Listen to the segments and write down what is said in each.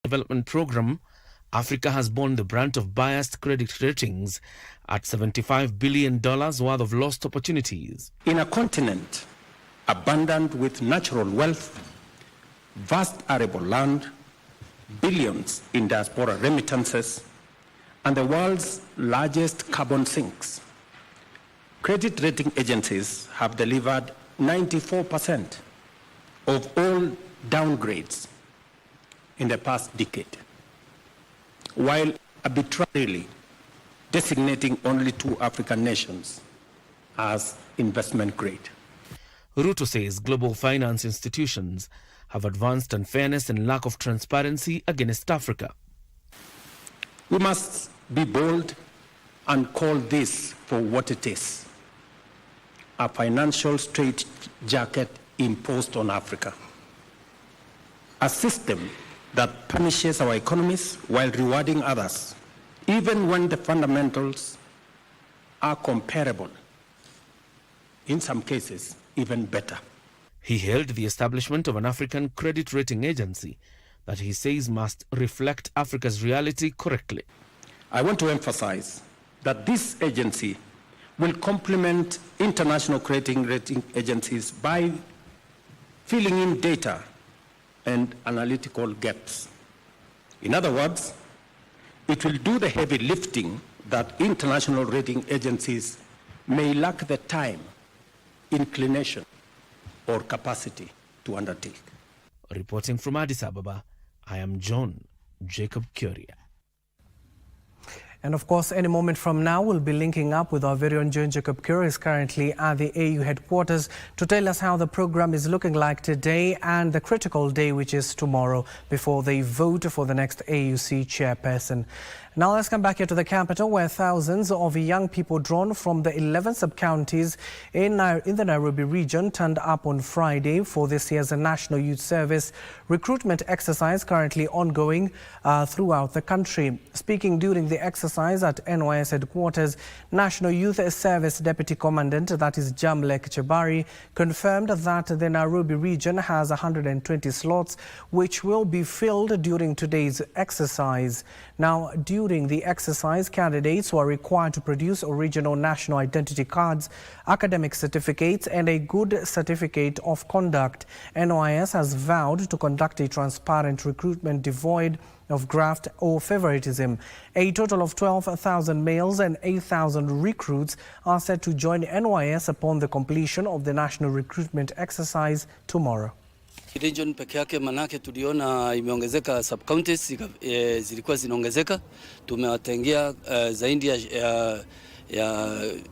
development program, Africa has borne the brunt of biased credit ratings at $75 billion worth of lost opportunities. In a continent abundant with natural wealth, vast arable land, billions in diaspora remittances, and the world's largest carbon sinks, credit rating agencies have delivered 94% of all downgrades in the past decade, while arbitrarily designating only 2 African nations as investment grade. Ruto says global finance institutions have advanced unfairness and lack of transparency against Africa. We must be bold and call this for what it is: a financial straitjacket imposed on Africa. A system that punishes our economies while rewarding others, even when the fundamentals are comparable, in some cases even better. He hailed the establishment of an African credit rating agency that he says must reflect Africa's reality correctly. I want to emphasize that this agency will complement international credit rating agencies by filling in data and analytical gaps. In other words, it will do the heavy lifting that international rating agencies may lack the time, inclination, or capacity to undertake. Reporting from Addis Ababa, I am John Jacob Curia. And of course, any moment from now, we'll be linking up with our very own John Jacob Curia, who is currently at the AU headquarters, to tell us how the program is looking like today and the critical day, which is tomorrow, before they vote for the next AUC chairperson. Now let's come back here to the capital, where thousands of young people drawn from the 11 sub-counties in the Nairobi region turned up on Friday for this year's National Youth Service recruitment exercise currently ongoing throughout the country. Speaking during the exercise at NYS headquarters, National Youth Service Deputy Commandant, that is Jamlek Chebari, confirmed that the Nairobi region has 120 slots which will be filled during today's exercise. Now, during the exercise, candidates were required to produce original national identity cards, academic certificates, and a good certificate of conduct. NYS has vowed to conduct a transparent recruitment devoid of graft or favoritism. A total of 12,000 males and 8,000 recruits are set to join NYS upon the completion of the national recruitment exercise tomorrow. Region peke yake manake tuliona imeongezeka, sub counties zilikuwa zinaongezeka. Tumewatengea zaidi ya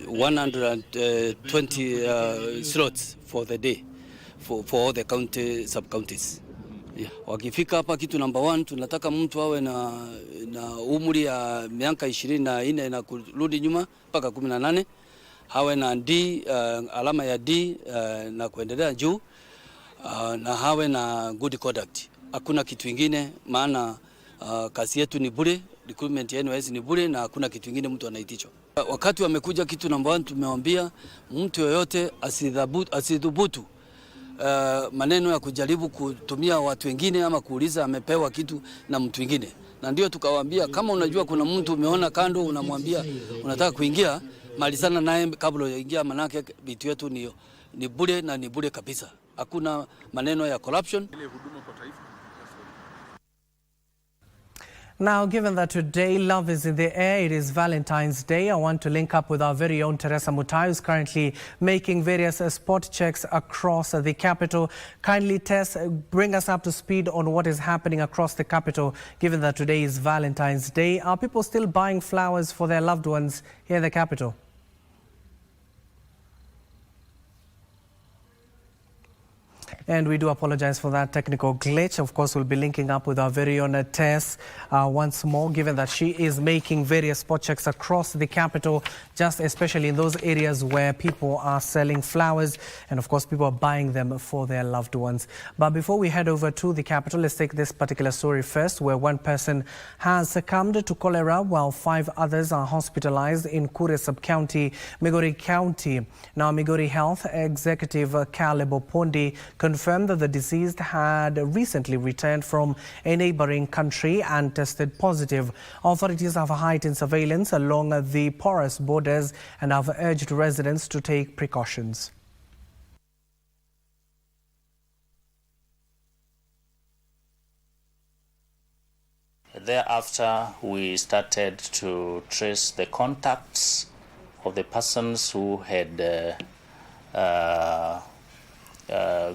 120 slots for the day for all the county sub counties. Yeah. Wakifika hapa, kitu number 1 tunataka mtu awe na umri ya miaka 24 na kurudi nyuma mpaka 18, hawe na D, alama ya D na kuendelea juu. Na hawe na good conduct. Hakuna kitu kingine, maana kazi yetu ni bure, recruitment ya NYS ni bure, na hakuna kitu kingine mtu anaitishwa. Wakati wamekuja, kitu namba 1 tumewaambia mtu yoyote asidhubutu maneno ya kujaribu kutumia watu wengine ama kuuliza amepewa kitu na mtu mwingine. Na ndio tukawaambia, kama unajua kuna mtu umeona kando unamwambia unataka kuingia, malizana naye kabla uingia, manake vitu yetu ni bure na ni bure kabisa. Hakuna maneno ya corruption. Now, given that today love is in the air, it is Valentine's Day, I want to link up with our very own Teresa Mutai, who's currently making various spot checks across the capital. Kindly, Tess, bring us up to speed on what is happening across the capital, given that today is Valentine's Day. Are people still buying flowers for their loved ones here in the capital? And we do apologize for that technical glitch. Of course, we'll be linking up with our very own Tess once more, given that she is making various spot checks across the capital, just especially in those areas where people are selling flowers and, of course, people are buying them for their loved ones. But before we head over to the capital, let's take this particular story first, where one person has succumbed to cholera while 5 others are hospitalized in Kure sub-county, Migori County. Now, Migori Health Executive Kwale confirmed confirmed that the deceased had recently returned from a neighboring country and tested positive. Authorities have heightened surveillance along the porous borders and have urged residents to take precautions. Thereafter, we started to trace the contacts of the persons who had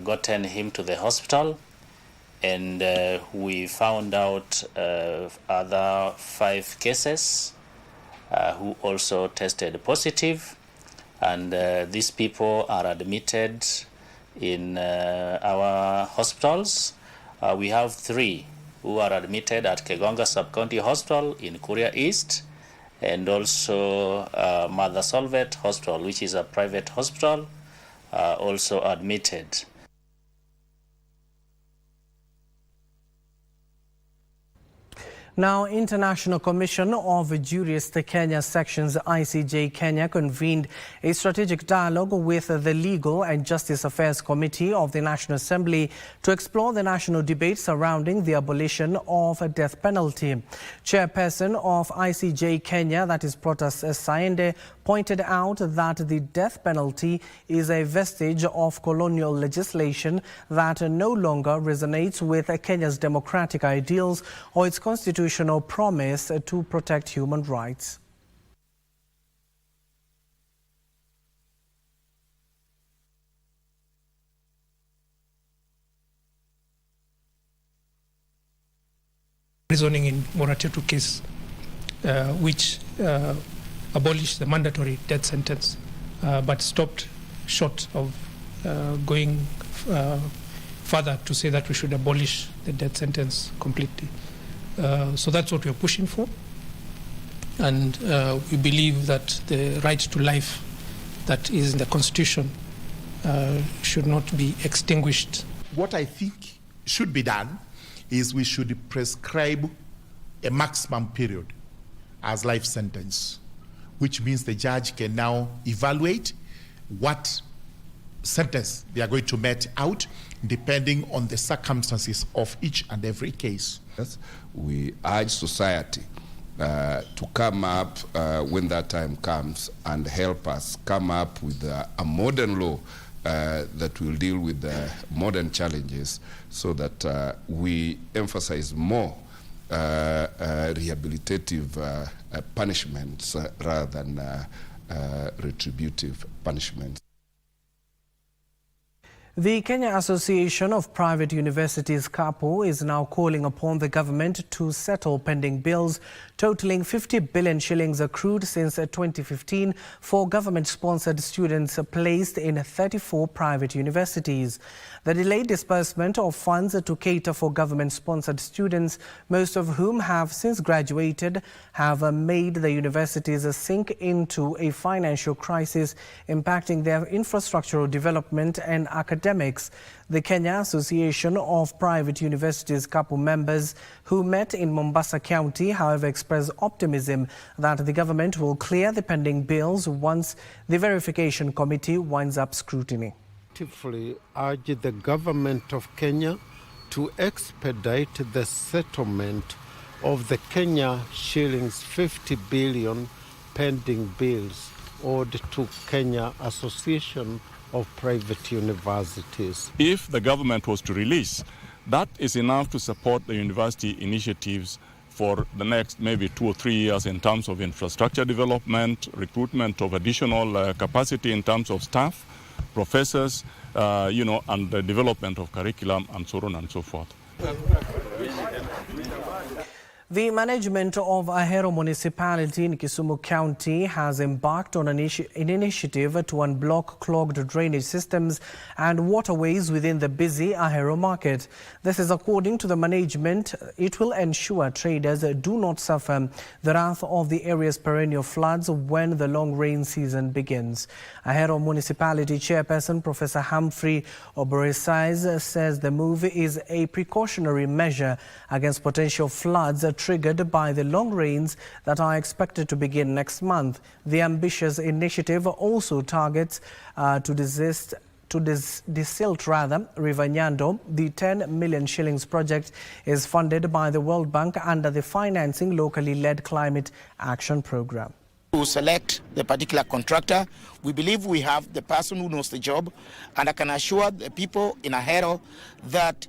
gotten him to the hospital, and we found out other 5 cases who also tested positive, and these people are admitted in our hospitals. We have 3 who are admitted at Kegonga Sub-County Hospital in Kuria East, and also Mother Solvet Hospital, which is a private hospital, also admitted. Now, International Commission of Jurist Kenya Sections ICJ Kenya convened a strategic dialogue with the Legal and Justice Affairs Committee of the National Assembly to explore the national debate surrounding the abolition of a death penalty. Chairperson of ICJ Kenya, that is Protas Saende, pointed out that the death penalty is a vestige of colonial legislation that no longer resonates with Kenya's democratic ideals or its constitutional promise to protect human rights. Reasoning in Moratetu case, which abolished the mandatory death sentence, but stopped short of going further to say that we should abolish the death sentence completely. So that's what we're pushing for. And we believe that the right to life that is in the Constitution should not be extinguished. What I think should be done is we should prescribe a maximum period as life sentence, which means the judge can now evaluate what sentence they are going to mete out depending on the circumstances of each and every case. Yes, we urge society to come up when that time comes and help us come up with a modern law that will deal with the modern challenges, so that we emphasize more rehabilitative punishments rather than retributive punishments. The Kenya Association of Private Universities, KAPU, is now calling upon the government to settle pending bills totaling 50 billion shillings accrued since 2015 for government-sponsored students placed in 34 private universities. The delayed disbursement of funds to cater for government-sponsored students, most of whom have since graduated, have made the universities sink into a financial crisis, impacting their infrastructural development and academics. The Kenya Association of Private Universities KAPU members who met in Mombasa County, however, expressed optimism that the government will clear the pending bills once the verification committee winds up scrutiny. Urge the government of Kenya to expedite the settlement of the Kenya shillings 50 billion pending bills owed to Kenya Association of Private Universities. If the government was to release, that is enough to support the university initiatives for the next maybe 2 or 3 years in terms of infrastructure development, recruitment of additional capacity in terms of staff, professors, and the development of curriculum and so on and so forth. The management of Ahero municipality in Kisumu County has embarked on an initiative to unblock clogged drainage systems and waterways within the busy Ahero market. This is according to the management. It will ensure traders do not suffer the wrath of the area's perennial floods when the long rain season begins. Ahero municipality chairperson Professor Humphrey Oversight says the move is a precautionary measure against potential floods triggered by the long rains that are expected to begin next month. The ambitious initiative also targets to desilt River Nyando. The 10 million shillings project is funded by the World Bank under the Financing Locally Led Climate Action Program. To select the particular contractor, we believe we have the person who knows the job, and I can assure the people in Ahero that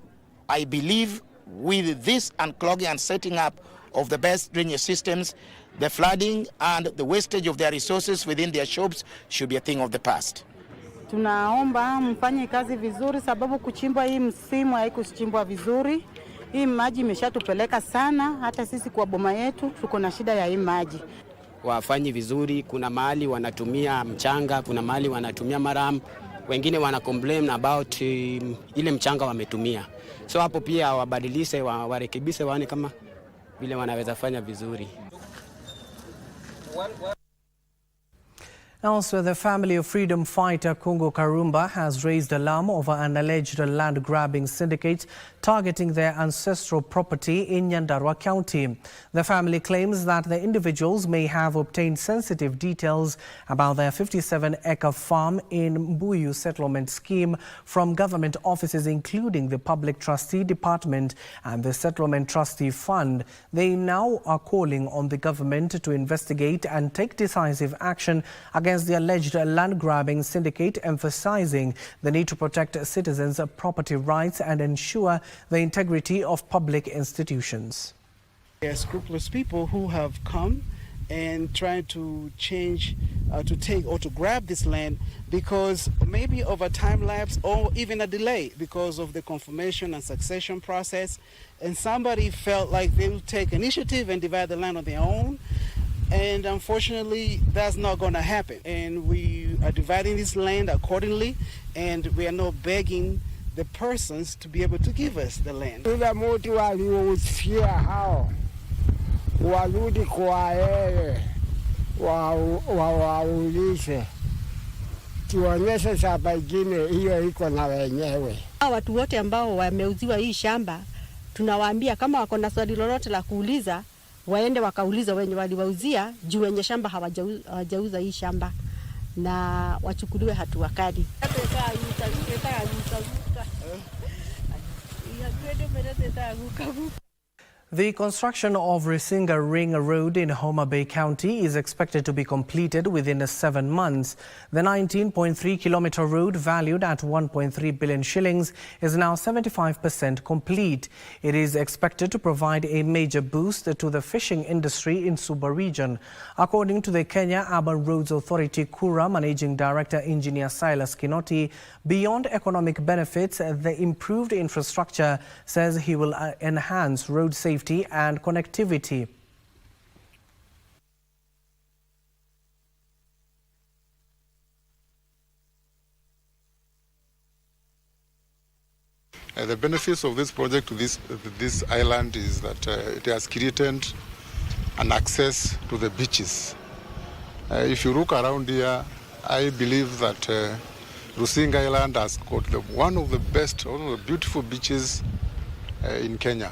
I believe with this unclogging and setting up of the best drainage systems, the flooding and the wastage of their resources within their shops should be a thing of the past. Tunaomba mfanye kazi vizuri sababu kuchimbwa hii msimu haikuchimbwa vizuri. Hii maji imeshatupeleka sana, hata sisi kwa boma yetu tuko na shida ya hii maji. Wafanyi vizuri, kuna mahali wanatumia mchanga, kuna mahali wanatumia maram, wengine wana complain about ile mchanga wametumia. So hapo pia wabadilishe, warekebishe waone kama vile wanaweza fanya vizuri. Also, the family of freedom fighter Congo Karumba has raised alarm over an alleged land-grabbing syndicate targeting their ancestral property in Nyandarua County. The family claims that the individuals may have obtained sensitive details about their 57-acre farm in Mbuyu settlement scheme from government offices, including the Public Trustee Department and the Settlement Trustee Fund. They now are calling on the government to investigate and take decisive action against the alleged land-grabbing syndicate, emphasizing the need to protect citizens' property rights and ensure the integrity of public institutions. There are scrupulous people who have come and trying to change, to take or to grab this land because maybe over time lapse or even a delay because of the confirmation and succession process, and somebody felt like they would take initiative and divide the land on their own. And unfortunately, that's not going to happen. And we are dividing this land accordingly, and we are not begging the persons to be able to give us the land. Warudi Kwale waulize tuonyeshe shamba ingine hiyo iko na wenyewe. Watu wote ambao wameuziwa hii shamba tunawaambia kama wako na swali lolote la kuuliza waende wakauliza wenye waliwauzia juu wenye shamba hawajauza hii shamba na wachukuliwe hatua kali. The construction of Rusinga Ring Road in Homa Bay County is expected to be completed within 7 months. The 19.3-kilometer road, valued at 1.3 billion shillings, is now 75% complete. It is expected to provide a major boost to the fishing industry in Suba region. According to the Kenya Urban Roads Authority Kura Managing Director Engineer Silas Kinoti, beyond economic benefits, the improved infrastructure says he will enhance road safety and connectivity. The benefits of this project to this island is that it has created an access to the beaches. If you look around here, I believe that Rusinga Island has got one of the best, one of the beautiful beaches in Kenya.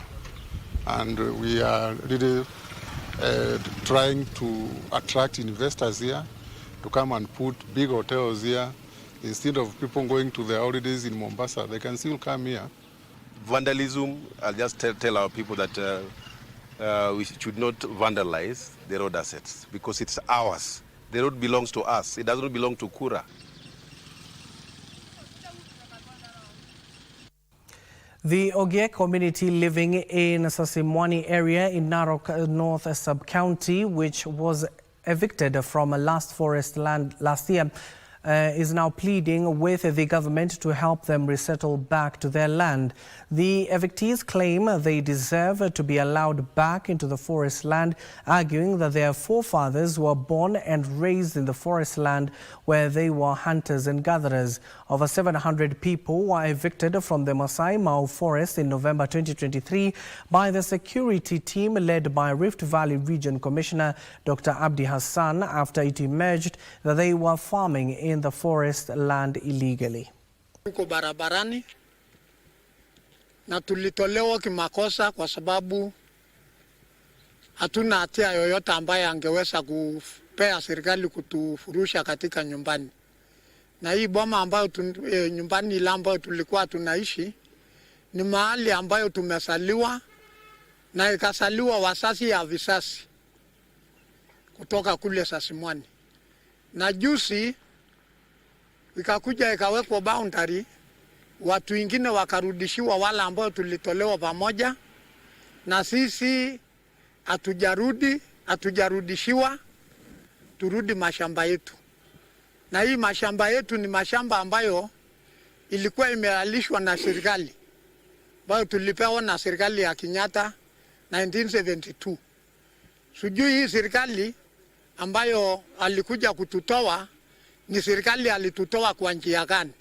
And we are really trying to attract investors here to come and put big hotels here. Instead of people going to their holidays in Mombasa, they can still come here. Vandalism, I'll just tell our people that we should not vandalize the road assets because it's ours. The road belongs to us. It doesn't belong to Kura. The Ogiek community living in Sasimwani area in Narok North Sub-County, which was evicted from last forest land last year, is now pleading with the government to help them resettle back to their land. The evictees claim they deserve to be allowed back into the forest land, arguing that their forefathers were born and raised in the forest land where they were hunters and gatherers. Over 700 people were evicted from the Masai Mau forest in November 2023 by the security team led by Rift Valley Region Commissioner Dr. Abdi Hassan after it emerged that they were farming in the forest land illegally. Tuko barabarani na tulitolewa kimakosa kwa sababu hatuna hatia yoyote ambaye angeweza kupea serikali kutufurusha katika nyumbani. Na hii boma ambayo nyumbani ile ambayo tulikuwa tunaishi ni mahali ambayo tumesaliwa na ikasaliwa wasasi ya visasi kutoka kule Sasimwani. Na juzi ikakuja ikawekwa boundary, watu wengine wakarudishiwa wala ambao tulitolewa pamoja, na sisi hatujarudishiwa, turudi mashamba yetu. Na hii mashamba yetu ni mashamba ambayo ilikuwa imealishwa na serikali, ambayo tulipewa na serikali ya Kenyatta 1972. Sijui hii serikali ambayo alikuja kututoa ni serikali alitutoa kwa njia gani?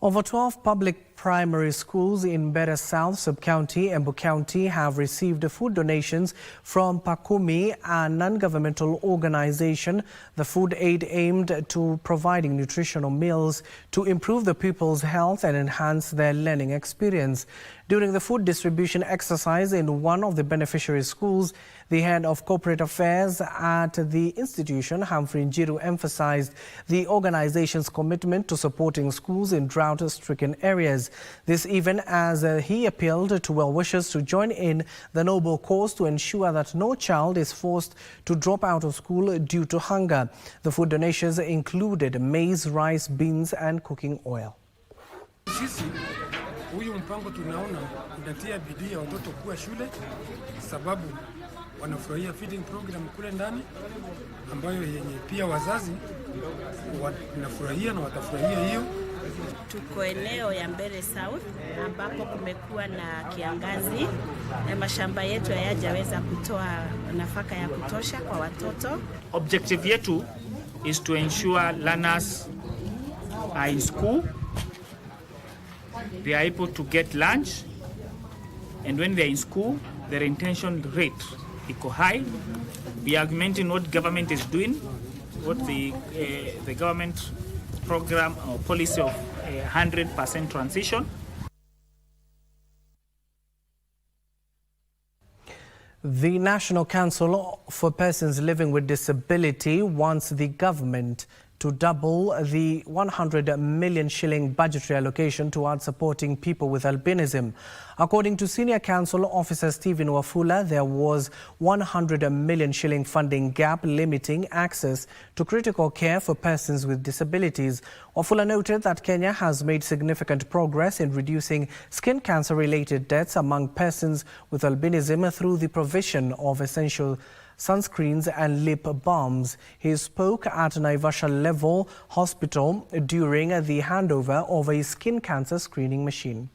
Over 12 public primary schools in Mbeere South Sub-County, Embu County have received food donations from Pakumi, a non-governmental organization. The food aid aimed to providing nutritional meals to improve the pupils' health and enhance their learning experience. During the food distribution exercise in one of the beneficiary schools, the head of corporate affairs at the institution, Humphrey Njiru, emphasized the organization's commitment to supporting schools in drought-stricken areas. This even as he appealed to well-wishers to join in the noble cause to ensure that no child is forced to drop out of school due to hunger. The food donations included maize, rice, beans and cooking oil. Huyu mpango tunaona unatia bidii ya watoto kuwa shule, sababu wanafurahia feeding program kule ndani, ambayo yenye pia wazazi wanafurahia na watafurahia hiyo. Tuko eneo ya Mbeere South ambapo kumekuwa na kiangazi na mashamba yetu hayajaweza kutoa nafaka ya kutosha kwa watoto. Objective yetu is to ensure learners are in school, they are able to get lunch, and when they are in school, their retention rate is high. We are augmenting what government is doing, what the government program or policy of 100% transition. The National Council for Persons Living with Disability wants the government to double the 100 million shilling budgetary allocation towards supporting people with albinism. According to Senior Council Officer Stephen Wafula, there was 100 million shilling funding gap limiting access to critical care for persons with disabilities. Wafula noted that Kenya has made significant progress in reducing skin cancer-related deaths among persons with albinism through the provision of essential sunscreens and lip balms. He spoke at Naivasha Level Hospital during the handover of a skin cancer screening machine.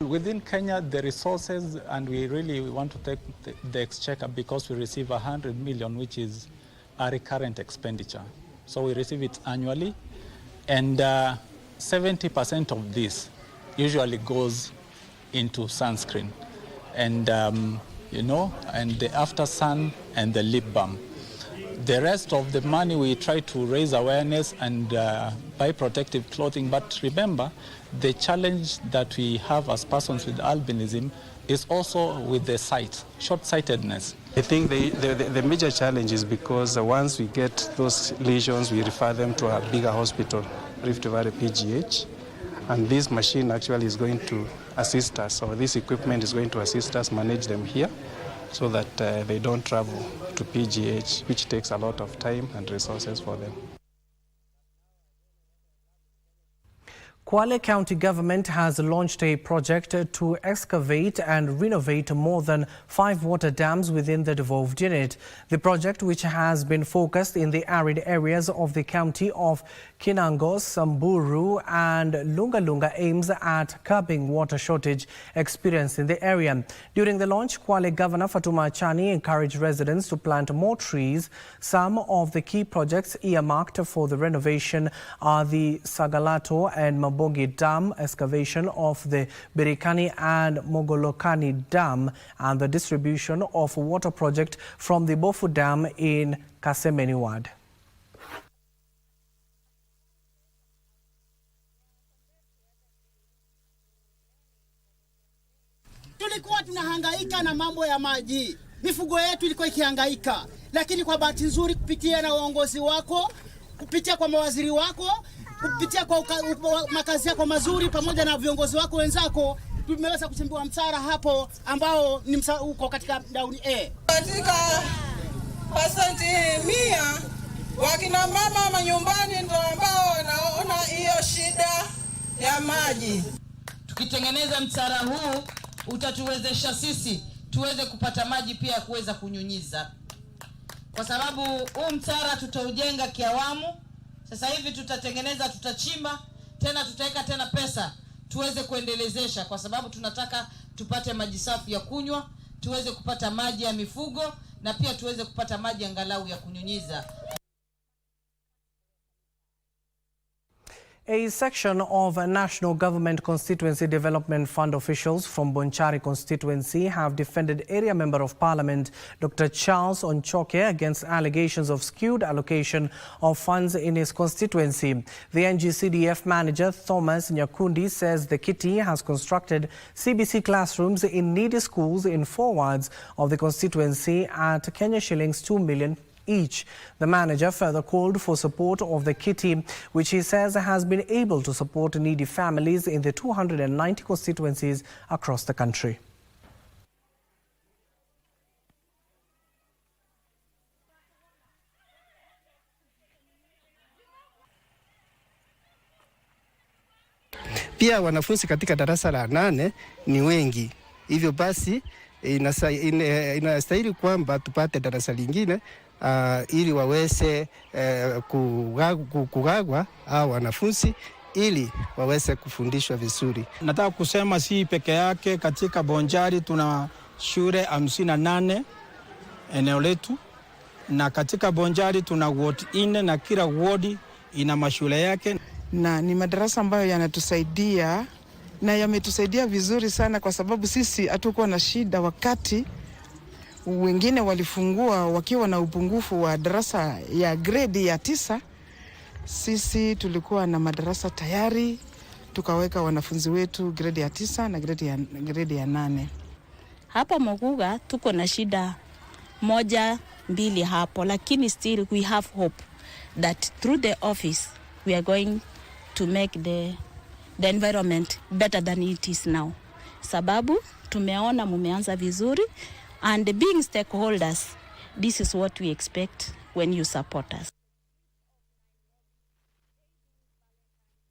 Within Kenya, the resources, and we really want to take the exchequer because we receive 100 million, which is a recurrent expenditure. So we receive it annually. And 70% of this usually goes into sunscreen and, and the after sun and the lip balm. The rest of the money we try to raise awareness and buy protective clothing. But remember, the challenge that we have as persons with albinism is also with the sight, short-sightedness. I think the major challenge is because once we get those lesions, we refer them to a bigger hospital, Rift Valley PGH, and this machine actually is going to assist us, or this equipment is going to assist us manage them here so that they don't travel to PGH, which takes a lot of time and resources for them. Kwale County Government has launched a project to excavate and renovate more than 5 water dams within the devolved unit. The project, which has been focused in the arid areas of the county of Kinango, Samburu and Lunga Lunga, aims at curbing water shortage experienced in the area. During the launch, Kwale Governor Fatuma Achani encouraged residents to plant more trees. Some of the key projects earmarked for the renovation are the Sagalato and Bogi Dam, excavation of the Birikani and Mogolokani Dam, and the distribution of water project from the Bofu Dam in Kasemeni Ward. tunahangaika na mambo ya maji. Mifugo yetu ilikuwa ikihangaika, lakini kwa bahati nzuri kupitia na uongozi wako, kupitia kwa mawaziri wako, kupitia kwa makazi yako mazuri pamoja na viongozi wako wenzako, tumeweza kuchimbiwa msara hapo ambao ni uko katika dauni A. Katika pasenti 100 wakina mama manyumbani ndio ambao wanaona hiyo shida ya maji. Tukitengeneza msara huu utatuwezesha sisi tuweze kupata maji pia kuweza kunyunyiza. Kwa sababu huu msara tutaujenga kiawamu. Sasa hivi tutatengeneza, tutachimba, tena tutaweka tena pesa tuweze kuendelezesha, kwa sababu tunataka tupate maji safi ya kunywa, tuweze kupata maji ya mifugo na pia tuweze kupata maji angalau ya kunyunyiza. A section of National Government Constituency Development Fund officials from Bonchari constituency have defended Area Member of Parliament Dr. Charles Onchoke against allegations of skewed allocation of funds in his constituency. The NGCDF manager Thomas Nyakundi says the kitty has constructed CBC classrooms in needy schools in 4 wards of the constituency at Kenya shillings 2 million each. The manager further called for support of the kitty, which he says has been able to support needy families in the 290 constituencies across the country. Pia wanafunzi katika darasa la 8 ni wengi. Hivyo basi inastahili kwamba tupate darasa lingine ili waweze kugagwa au wanafunzi ili waweze kufundishwa vizuri. Nataka kusema si peke yake, katika Bonchari tuna shule 58 eneo letu, na katika Bonchari tuna ward 4 na kila ward ina mashule yake, na ni madarasa ambayo yanatusaidia na yametusaidia vizuri sana, kwa sababu sisi hatukuwa na shida wakati wengine walifungua wakiwa na upungufu wa darasa ya grade ya 9. Sisi tulikuwa na madarasa tayari, tukaweka wanafunzi wetu grade ya 9 na grade ya 8. Hapa Moguga tuko na shida 1-2 hapo, lakini still we have hope that through the office we are going to make the environment better than it is now. Sababu tumeona mumeanza vizuri, and being stakeholders, this is what we expect when you support us.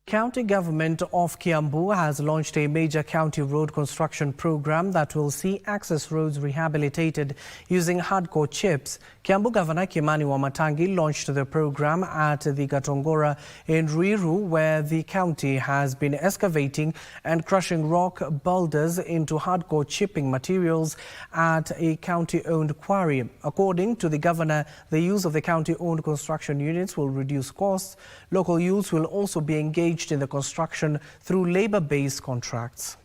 County government of Kiambu has launched a major county road construction program that will see access roads rehabilitated using hardcore chips. Kiambu Governor Kimani Wamatangi launched the program at the Gatongora in Ruiru, where the county has been excavating and crushing rock boulders into hardcore chipping materials at a county-owned quarry. According to the governor, the use of the county-owned construction units will reduce costs. Local youths will also be engaged in the construction through labor-based contracts.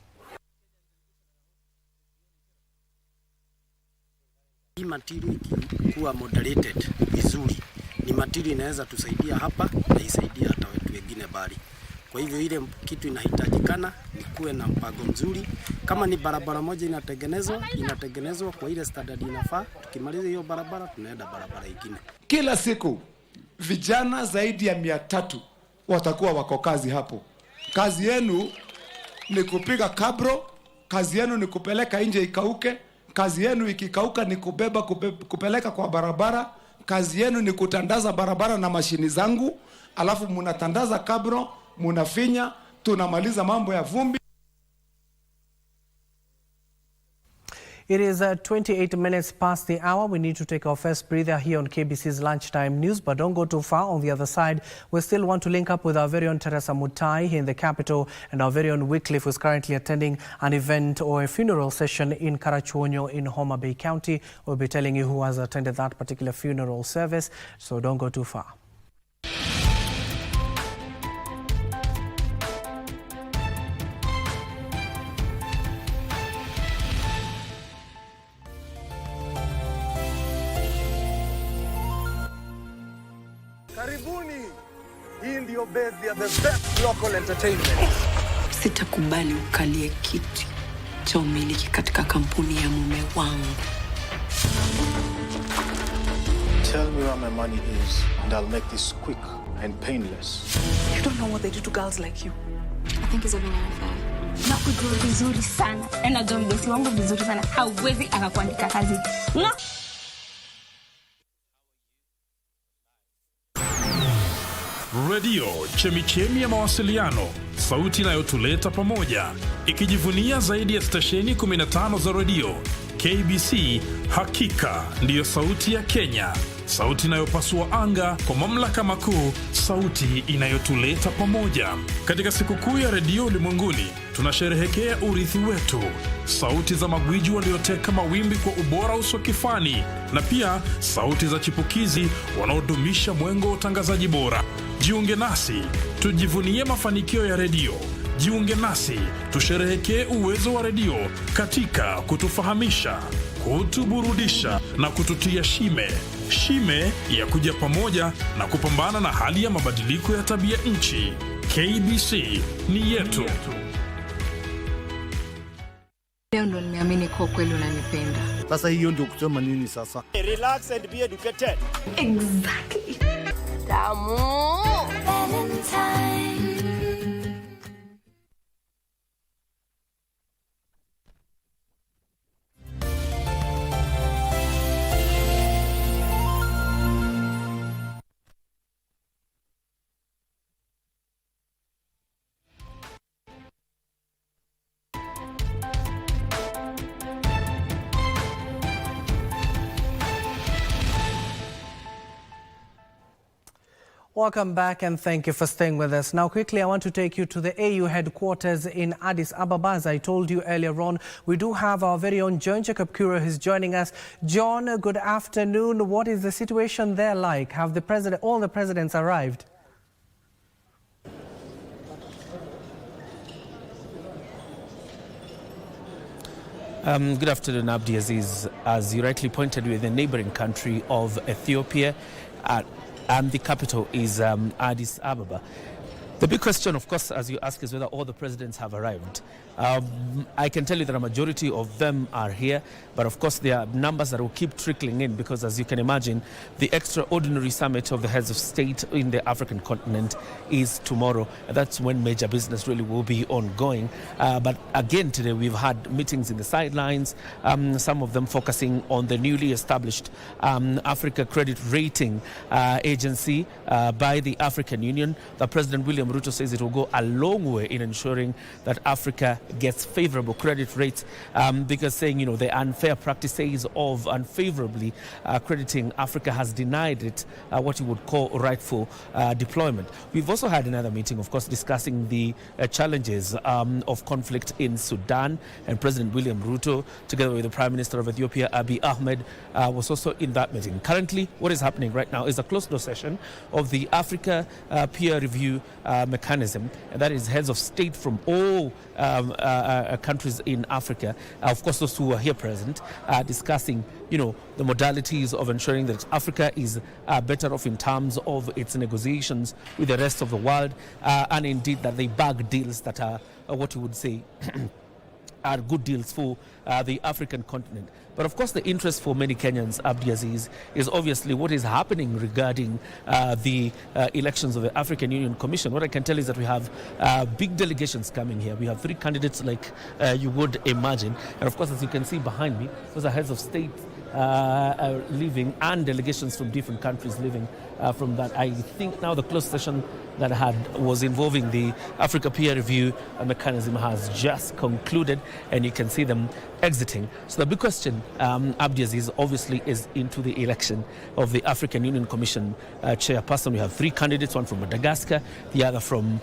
Hii material ikikuwa moderated vizuri, ni material inaweza tusaidia hapa na isaidia hata watu wengine bali. Kwa hivyo ile kitu inahitajikana ni kuwe na mpango mzuri. Kama ni barabara moja inatengenezwa kwa ile standard inafaa. Tukimaliza hiyo barabara tunaenda barabara nyingine. Kila siku vijana zaidi ya 300 watakuwa wako kazi hapo. Kazi yenu ni kupiga kabro, kazi yenu ni kupeleka nje ikauke, kazi yenu ikikauka ni kubeba kupeleka kwa barabara, kazi yenu ni kutandaza barabara na mashini zangu, alafu munatandaza kabro, munafinya, tunamaliza mambo ya vumbi. It is 28 minutes past the hour. We need to take our first breather here on KBC's Lunchtime News, but don't go too far. On the other side, we still want to link up with our very own Teresa Mutai here in the capital, and our very own Wycliffe, who is currently attending an event or a funeral session in Karachuonyo in Homa Bay County. We'll be telling you who has attended that particular funeral service, so don't go too far. Karibuni. Hii ndio base ya the best local entertainment. Sitakubali ukalie kiti cha umiliki katika kampuni ya mume wangu. Tell me where my money is, and I'll make this quick and painless. You don't know what they do to girls like you. I think it's a being unfair. Nakujua vizuri sana. Na John Besi wangu vizuri sana. Hauwezi akakuandika kazi. No. Radio, chemichemi ya mawasiliano, sauti inayotuleta pamoja, ikijivunia zaidi ya stesheni 15 za radio. KBC, hakika ndiyo sauti ya Kenya, sauti inayopasua anga kwa mamlaka makuu, sauti inayotuleta pamoja. Katika sikukuu ya redio ulimwenguni, tunasherehekea urithi wetu, sauti za magwiji walioteka mawimbi kwa ubora usokifani, na pia sauti za chipukizi wanaodumisha mwengo wa utangazaji bora. Jiunge nasi, tujivunie mafanikio ya redio. Jiunge nasi, tusherehekee uwezo wa redio katika kutufahamisha, kutuburudisha na kututia shime ya kuja pamoja na kupambana na hali ya mabadiliko ya tabia nchi. KBC ni yetu. Leo ndo nimeamini kwa kweli unanipenda. Sasa hiyo ndio kusema nini sasa? Relax and be educated. Exactly. Tamu. Valentine. Welcome back and thank you for staying with us. Now quickly I want to take you to the AU headquarters in Addis Ababa. As I told you earlier on, we do have our very own John Jacob Kura who's joining us. John, good afternoon. What is the situation there like? Have all the presidents arrived? Good afternoon, Abdi Aziz. As you rightly pointed, we're in the neighboring country of Ethiopia. And the capital is Addis Ababa. The big question, of course, as you ask, is whether all the presidents have arrived. I can tell you that a majority of them are here, but of course there are numbers that will keep trickling in because, as you can imagine, the extraordinary summit of the heads of state in the African continent is tomorrow. That's when major business really will be ongoing. But again, today we've had meetings in the sidelines, some of them focusing on the newly established Africa Credit Rating Agency by the African Union. The President William Ruto says it will go a long way in ensuring that Africa gets favorable credit rates because saying, the unfair practices of unfavorably crediting Africa has denied it what you would call rightful deployment. We've also had another meeting, of course, discussing the challenges of conflict in Sudan, and President William Ruto, together with the Prime Minister of Ethiopia, Abiy Ahmed, was also in that meeting. Currently, what is happening right now is a closed-door session of the Africa peer review mechanism, and that is heads of state from all countries in Africa, of course those who are here present, discussing the modalities of ensuring that Africa is better off in terms of its negotiations with the rest of the world, and indeed that they bag deals that are what you would say are good deals for the African continent. But of course the interest for many Kenyans, Abdi Aziz, is obviously what is happening regarding the elections of the African Union Commission. What I can tell is that we have big delegations coming here. We have 3 candidates like you would imagine. And of course, as you can see behind me, those are heads of state leaving and delegations from different countries leaving from that. I think now the closed session that was involving the Africa peer review mechanism has just concluded, and you can see them exiting. So the big question, Abdi Aziz, obviously is into the election of the African Union Commission chairperson. We have 3 candidates, one from Madagascar, the other from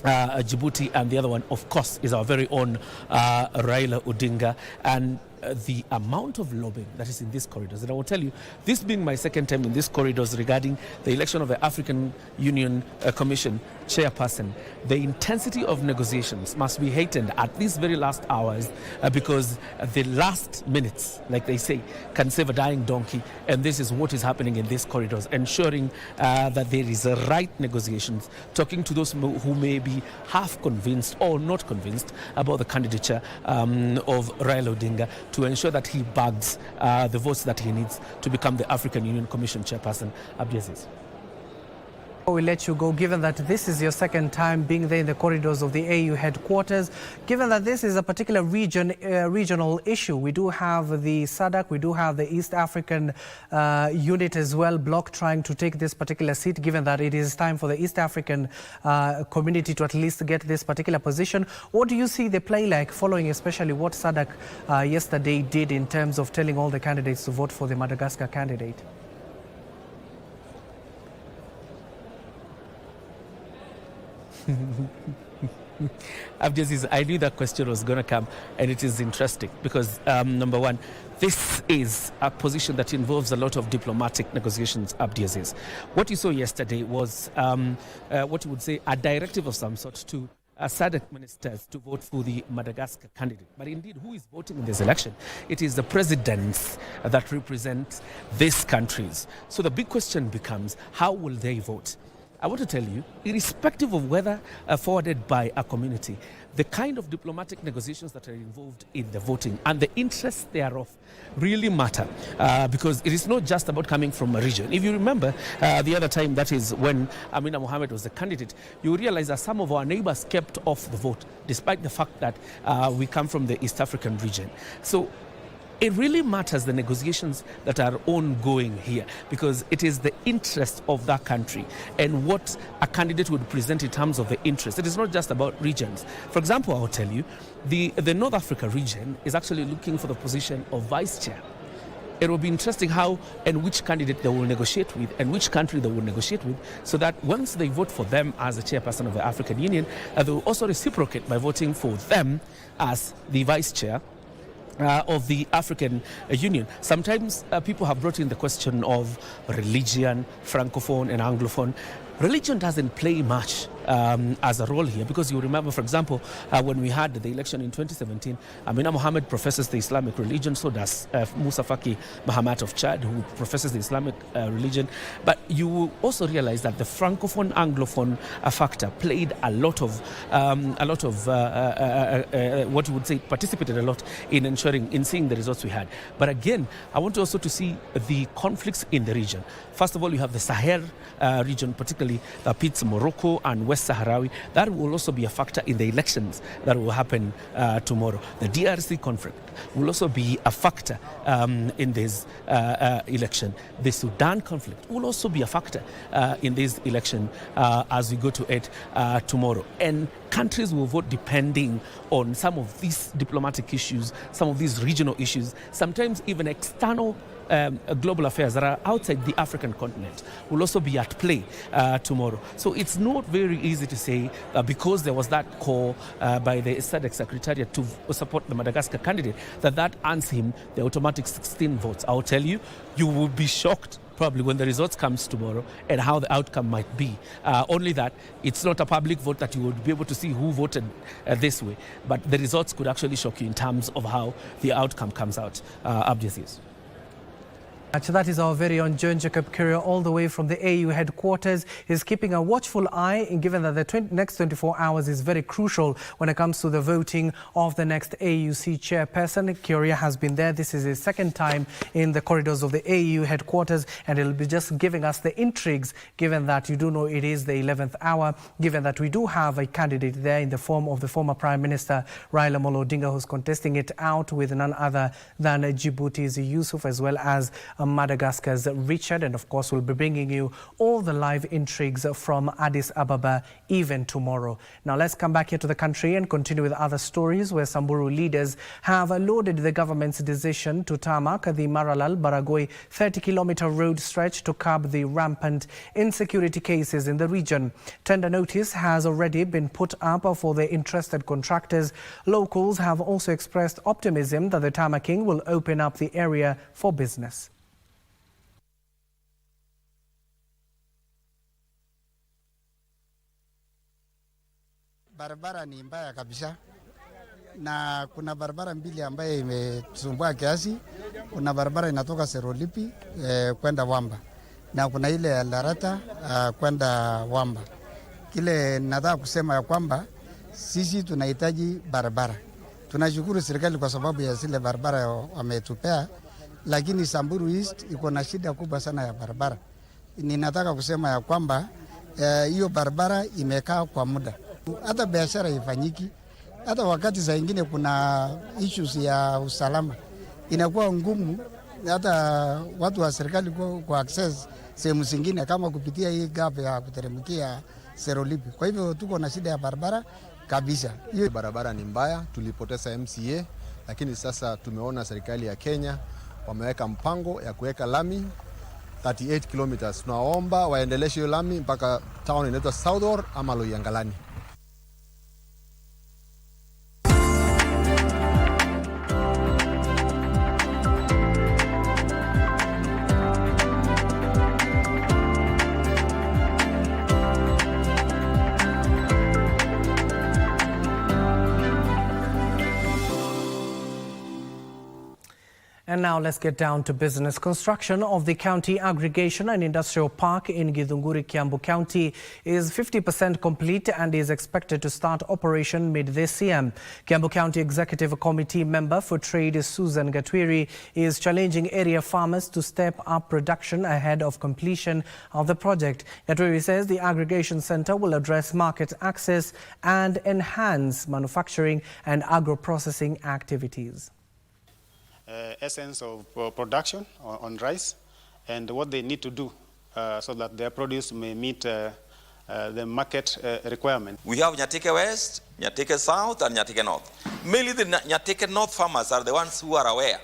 Djibouti, and the other one, of course, is our very own Raila Odinga. And the amount of lobbying that is in these corridors. And I will tell you, this being my second time in these corridors regarding the election of the African Union Commission chairperson, the intensity of negotiations must be heightened at these very last hours because the last minutes, like they say, can save a dying donkey. And this is what is happening in these corridors, ensuring that there is a right negotiations, talking to those who may be half convinced or not convinced about the candidature of Raila Odinga, to ensure that he bags the votes that he needs to become the African Union Commission chairperson. Abdiaziz. We'll let you go, given that this is your second time being there in the corridors of the AU headquarters. Given that this is a particular regional issue, we do have the SADC, we do have the East African unit as well, bloc trying to take this particular seat, given that it is time for the East African community to at least get this particular position. What do you see the play like, following especially what SADC yesterday did in terms of telling all the candidates to vote for the Madagascar candidate? Abdiaziz, I knew that question was going to come, and it is interesting because, number one, this is a position that involves a lot of diplomatic negotiations, Abdiaziz. What you saw yesterday was what you would say a directive of some sort to SADC ministers to vote for the Madagascar candidate. But indeed, who is voting in this election? It is the presidents that represent these countries. So the big question becomes, how will they vote? I want to tell you, irrespective of whether forwarded by a community, the kind of diplomatic negotiations that are involved in the voting and the interests thereof really matter because it is not just about coming from a region. If you remember the other time, that is when Amina Mohammed was the candidate, you realize that some of our neighbors kept off the vote despite the fact that we come from the East African region. So it really matters, the negotiations that are ongoing here, because it is the interest of that country and what a candidate would present in terms of the interest. It is not just about regions. For example, I will tell you, the North Africa region is actually looking for the position of vice chair. It will be interesting how and which candidate they will negotiate with and which country they will negotiate with, so that once they vote for them as the chairperson of the African Union, they will also reciprocate by voting for them as the vice chair of the African Union. Sometimes people have brought in the question of religion, Francophone and Anglophone. Religion doesn't play much as a role here, because you remember, for example, when we had the election in 2017, Amina Mohammed professes the Islamic religion, so does Musa Faki Mahamat of Chad, who professes the Islamic religion. But you will also realize that the Francophone, Anglophone factor played a lot of what you would say, participated a lot in seeing the results we had. But again, I want also to see the conflicts in the region. First of all, you have the Sahel region, particularly that pits Morocco and West Sahrawi. That will also be a factor in the elections that will happen tomorrow. The DRC conflict will also be a factor in this election. The Sudan conflict will also be a factor in this election as we go to it tomorrow. And countries will vote depending on some of these diplomatic issues, some of these regional issues, sometimes even external global affairs that are outside the African continent will also be at play tomorrow. So it's not very easy to say because there was that call by the SADC Secretariat to support the Madagascar candidate that earns him the automatic 16 votes. I'll tell you, you will be shocked probably when the results comes tomorrow and how the outcome might be. Only that it's not a public vote that you would be able to see who voted this way, but the results could actually shock you in terms of how the outcome comes out. Abdiaziz. So that is our very own John Jacob Courier, all the way from the AU headquarters. He's keeping a watchful eye, given that the next 24 hours is very crucial when it comes to the voting of the next AUC chairperson. Courier has been there. This is his second time in the corridors of the AU headquarters, and he'll be just giving us the intrigues, given that you do know it is the 11th hour, given that we do have a candidate there in the form of the former Prime Minister Raila Odinga, who's contesting it out with none other than Djibouti's Yusuf, as well as Madagascar's Richard. And of course, we'll be bringing you all the live intrigues from Addis Ababa even tomorrow. Now, let's come back here to the country and continue with other stories where Samburu leaders have lauded the government's decision to tarmac the Maralal-Baragoi 30-kilometer road stretch to curb the rampant insecurity cases in the region. Tender notice has already been put up for the interested contractors. Locals have also expressed optimism that the tarmacking will open up the area for business. Barabara ni mbaya kabisa, na kuna barabara mbili ambaye imetusumbua kiasi. Kuna barabara inatoka Serolipi kwenda Wamba, na kuna ile ya Larata kwenda Wamba. Kile nataka kusema ya kwamba sisi tunahitaji barabara. Tunashukuru serikali kwa sababu ya zile barabara wametupea, lakini Samburu East iko na shida kubwa sana ya barabara. Ninataka kusema ya kwamba hiyo barabara imekaa kwa muda. Hata biashara ifanyiki, hata wakati za ingine kuna issues ya usalama inakuwa ngumu, hata watu wa serikali kwa access sehemu zingine kama kupitia hii gap ya kuteremkia Serolipi. Kwa hivyo tuko na shida ya barabara kabisa. Hiyo barabara ni mbaya, tulipoteza MCA, lakini sasa tumeona serikali ya Kenya wameweka mpango ya kuweka lami 38 kilometers. Tunaomba waendeleshe hiyo lami mpaka town inaitwa Southor ama Loyangalani. And now let's get down to business. Construction of the county aggregation and industrial park in Githunguri, Kiambu County is 50% complete and is expected to start operation mid this year. Kiambu County Executive Committee member for Trade Susan Gatwiri is challenging area farmers to step up production ahead of completion of the project. Gatwiri says the aggregation center will address market access and enhance manufacturing and agro-processing activities. Essence of production on rice and what they need to do so that their produce may meet the market requirement. We have Nyatike West, Nyatike South and Nyatike North. Mainly the Nyatike North farmers are the ones who are aware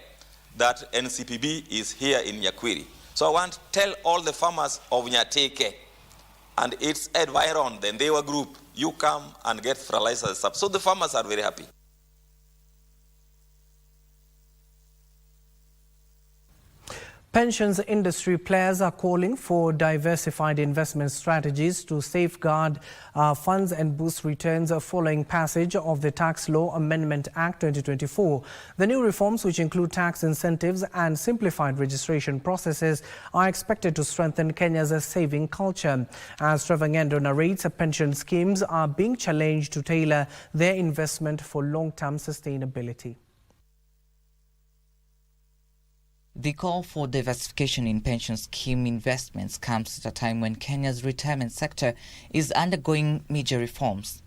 that NCPB is here in Nyakwiri. So I want to tell all the farmers of Nyatike and its environ, the Ndewa group, you come and get fertilizers up. So the farmers are very happy. Pensions industry players are calling for diversified investment strategies to safeguard funds and boost returns following passage of the Tax Law Amendment Act 2024. The new reforms, which include tax incentives and simplified registration processes, are expected to strengthen Kenya's saving culture. As Trevor Ngendo narrates, pension schemes are being challenged to tailor their investment for long-term sustainability. The call for diversification in pension scheme investments comes at a time when Kenya's retirement sector is undergoing major reforms.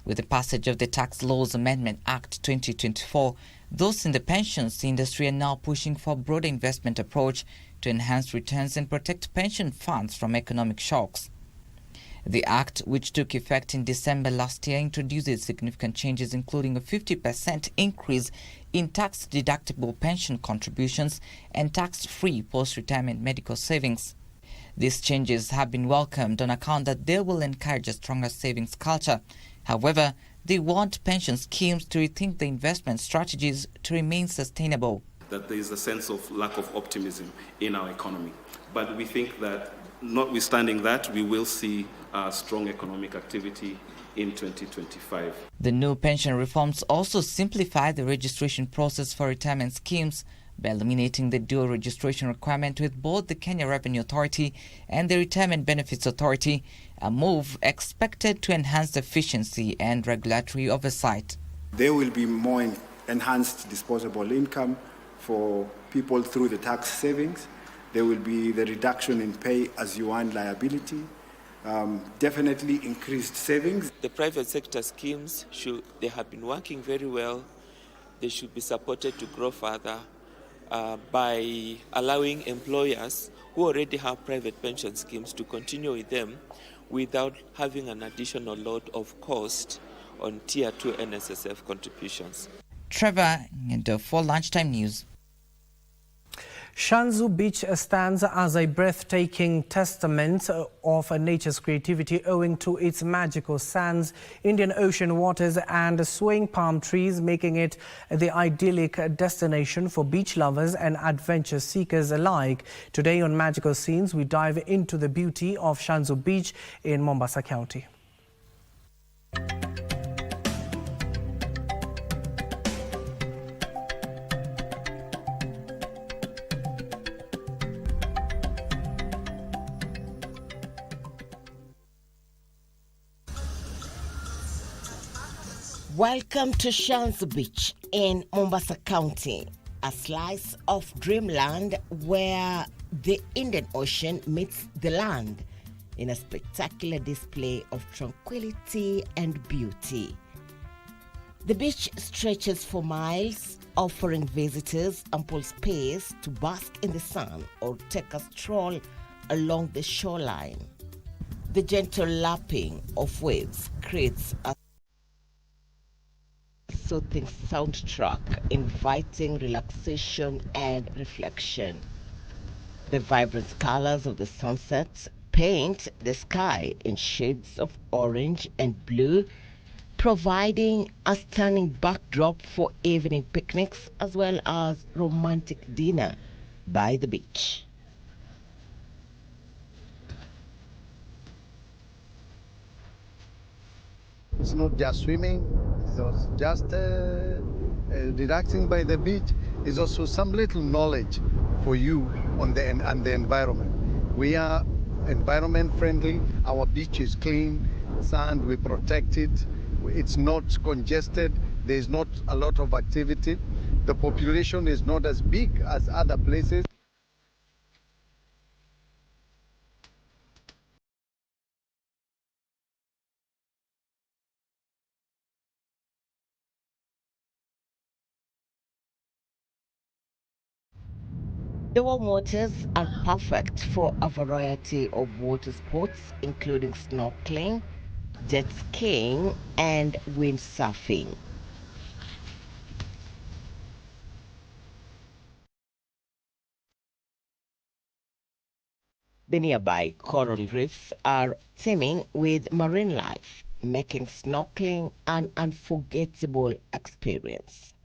With the passage of the Tax Laws Amendment Act 2024, those in the pensions industry are now pushing for a broader investment approach to enhance returns and protect pension funds from economic shocks. The Act, which took effect in December last year, introduces significant changes, including a 50% increase in tax-deductible pension contributions and tax-free post-retirement medical savings. These changes have been welcomed on account that they will encourage a stronger savings culture. However, they want pension schemes to rethink the investment strategies to remain sustainable. That there is a sense of lack of optimism in our economy. But we think that notwithstanding that, we will see strong economic activity in 2025. The new pension reforms also simplify the registration process for retirement schemes by eliminating the dual registration requirement with both the Kenya Revenue Authority and the Retirement Benefits Authority, a move expected to enhance efficiency and regulatory oversight. There will be more enhanced disposable income for people through the tax savings. There will be the reduction in pay as you earn liability, definitely increased savings. The private sector schemes, they have been working very well. They should be supported to grow further. by allowing employers who already have private pension schemes to continue with them without having an additional load of cost on Tier 2 NSSF contributions. Trevor, for Lunchtime News. Shanzu Beach stands as a breathtaking testament of nature's creativity owing to its magical sands, Indian Ocean waters and swaying palm trees, making it the idyllic destination for beach lovers and adventure seekers alike. Today on Magical Scenes, we dive into the beauty of Shanzu Beach in Mombasa County. Welcome to Shanzu Beach in Mombasa County, a slice of dreamland where the Indian Ocean meets the land in a spectacular display of tranquility and beauty. The beach stretches for miles, offering visitors ample space to bask in the sun or take a stroll along the shoreline. The gentle lapping of waves creates a soothing soundtrack, inviting relaxation and reflection. The vibrant colors of the sunsets paint the sky in shades of orange and blue, providing a stunning backdrop for evening picnics as well as romantic dinner by the beach. It's not just swimming, it's not just relaxing by the beach. It's also some little knowledge for you on the environment. We are environment friendly, our beach is clean, sand, we protect it, it's not congested, there's not a lot of activity. The population is not as big as other places. The warm waters are perfect for a variety of water sports, including snorkeling, jet skiing, and windsurfing. The nearby coral reefs are teeming with marine life, making snorkeling an unforgettable experience.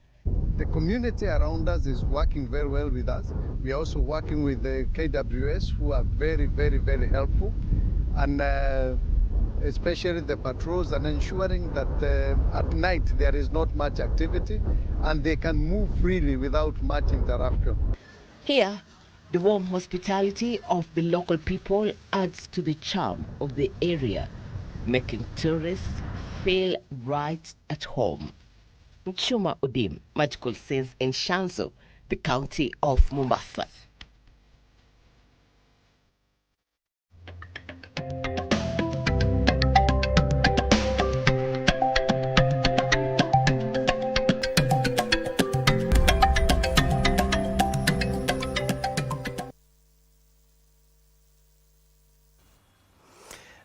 The community around us is working very well with us. We are also working with the KWS, who are very, very, very helpful, and especially the patrols, and ensuring that at night there is not much activity and they can move freely without much interruption. Here, the warm hospitality of the local people adds to the charm of the area, making tourists feel right at home. Chuma Odim, Magical Scenes in Shanzu, the county of Mombasa.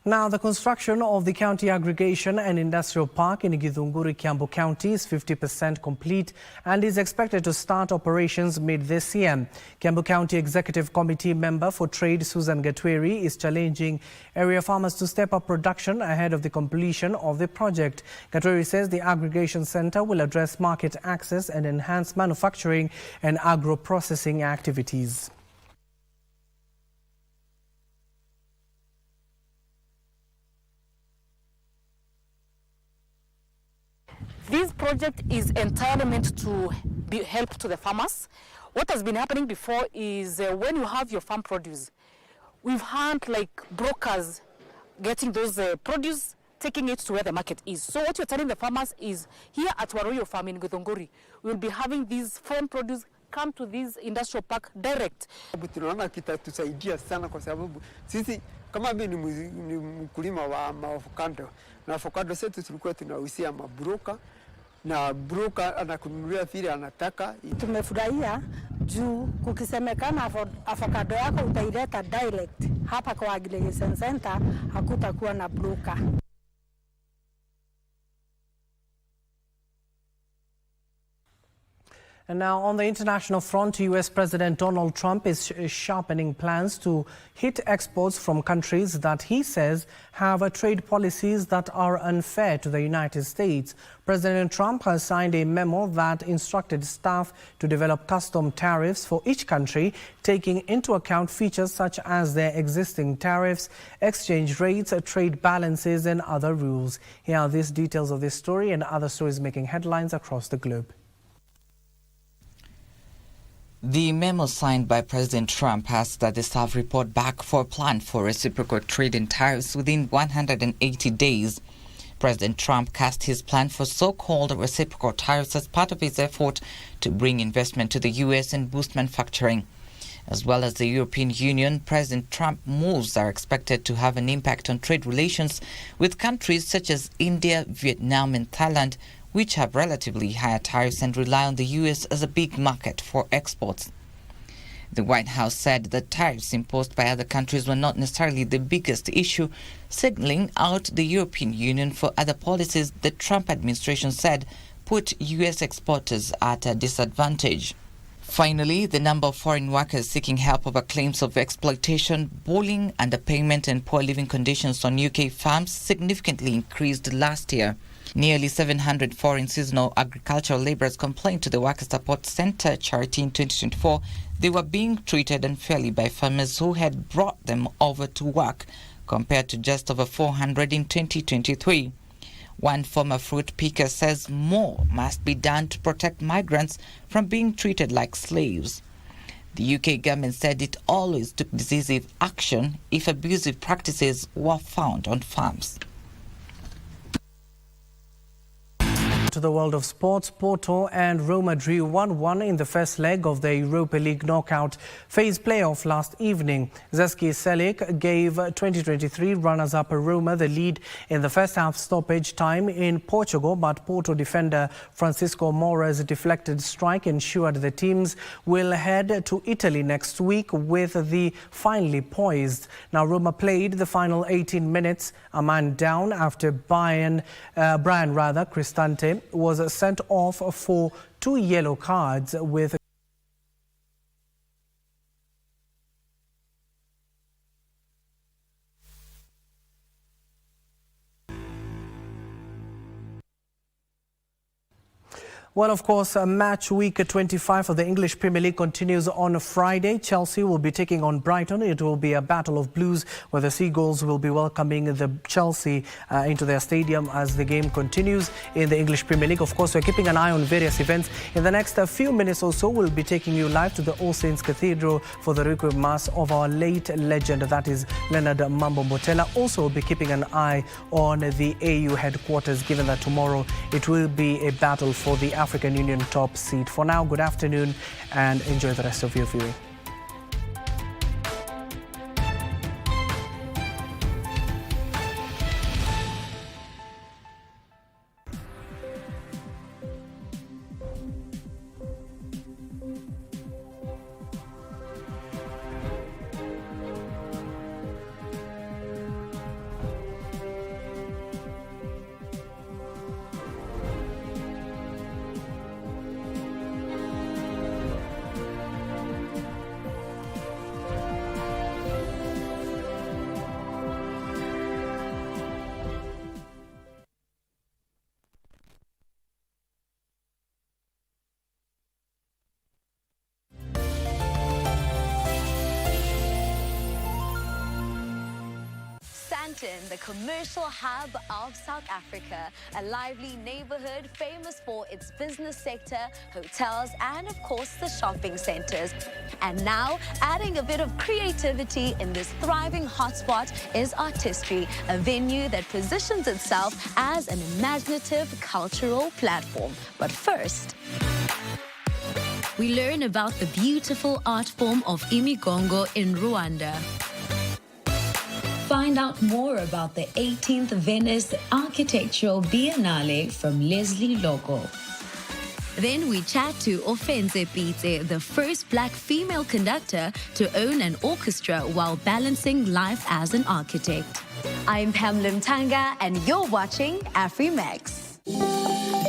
Now, the construction of the County Aggregation and Industrial Park in Githunguri, Kiambu County is 50% complete and is expected to start operations mid this year. Kiambu County Executive Committee member for Trade Susan Getweri is challenging area farmers to step up production ahead of the completion of the project. Getweri says the aggregation center will address market access and enhance manufacturing and agro-processing activities. This project is entirely meant to be help to the farmers. What has been happening before is when you have your farm produce, we've had like brokers getting those produce, taking it to where the market is. So what you're telling the farmers is here at Waroyo Farm in Githunguri, we'll be having these farm produce come to this industrial park direct. Tunaona kitatusaidia sana kwa sababu sisi kama mimi ni mkulima wa avocado na avocado zetu tulikuwa tunahusia mabroka na broker anakununulia vile anataka. Tumefurahia juu kukisemekana avocado yako utaileta direct hapa kwa aggregation center, hakutakuwa na broker. And now on the international front, US President Donald Trump is sharpening plans to hit exports from countries that he says have trade policies that are unfair to the United States. President Trump has signed a memo that instructed staff to develop custom tariffs for each country, taking into account features such as their existing tariffs, exchange rates, trade balances, and other rules. Here are these details of this story and other stories making headlines across the globe. The memo signed by President Trump asks that the staff report back for a plan for reciprocal trade and tariffs within 180 days. President Trump cast his plan for so-called reciprocal tariffs as part of his effort to bring investment to the U.S. and boost manufacturing. As well as the European Union, President Trump's moves are expected to have an impact on trade relations with countries such as India, Vietnam, and Thailand, which have relatively higher tariffs and rely on the U.S. as a big market for exports. The White House said that tariffs imposed by other countries were not necessarily the biggest issue, signaling out the European Union for other policies the Trump administration said put U.S. exporters at a disadvantage. Finally, the number of foreign workers seeking help over claims of exploitation, bullying, underpayment, and poor living conditions on UK farms significantly increased last year. Nearly 700 foreign seasonal agricultural laborers complained to the Worker Support Centre charity in 2024 they were being treated unfairly by farmers who had brought them over to work, compared to just over 400 in 2023. One former fruit picker says more must be done to protect migrants from being treated like slaves. The UK government said it always took decisive action if abusive practices were found on farms. To the world of sports, Porto and Roma drew 1-1 in the first leg of the Europa League knockout phase playoff last evening. Zeski Selic gave 2023 runners-up Roma the lead in the first half stoppage time in Portugal, but Porto defender Francisco Moura's deflected strike ensured the teams will head to Italy next week with the finally poised. Now Roma played the final 18 minutes, a man down after Brian Cristante was sent off for 2 yellow cards with Well, of course, match week 25 of the English Premier League continues on Friday. Chelsea will be taking on Brighton. It will be a battle of blues where the Seagulls will be welcoming the Chelsea into their stadium as the game continues in the English Premier League. Of course, we're keeping an eye on various events. In the next few minutes or so, we'll be taking you live to the All Saints Cathedral for the Requiem Mass of our late legend, that is Leonard Mambo Mbotela. Also, we'll be keeping an eye on the AU headquarters, given that tomorrow it will be a battle for the African Union top seat. For now, good afternoon and enjoy the rest of your viewing. The commercial hub of South Africa, a lively neighborhood famous for its business sector, hotels, and of course the shopping centers. And now, adding a bit of creativity in this thriving hotspot is Artistry, a venue that positions itself as an imaginative cultural platform. But first, we learn about the beautiful art form of Imigongo in Rwanda. find out more about the 18th Venice Architectural Biennale from Leslie Loco. Then we chat to Ofenze Pite, the first black female conductor to own an orchestra while balancing life as an architect. I'm Pamela Mtanga, and you're watching AfriMax.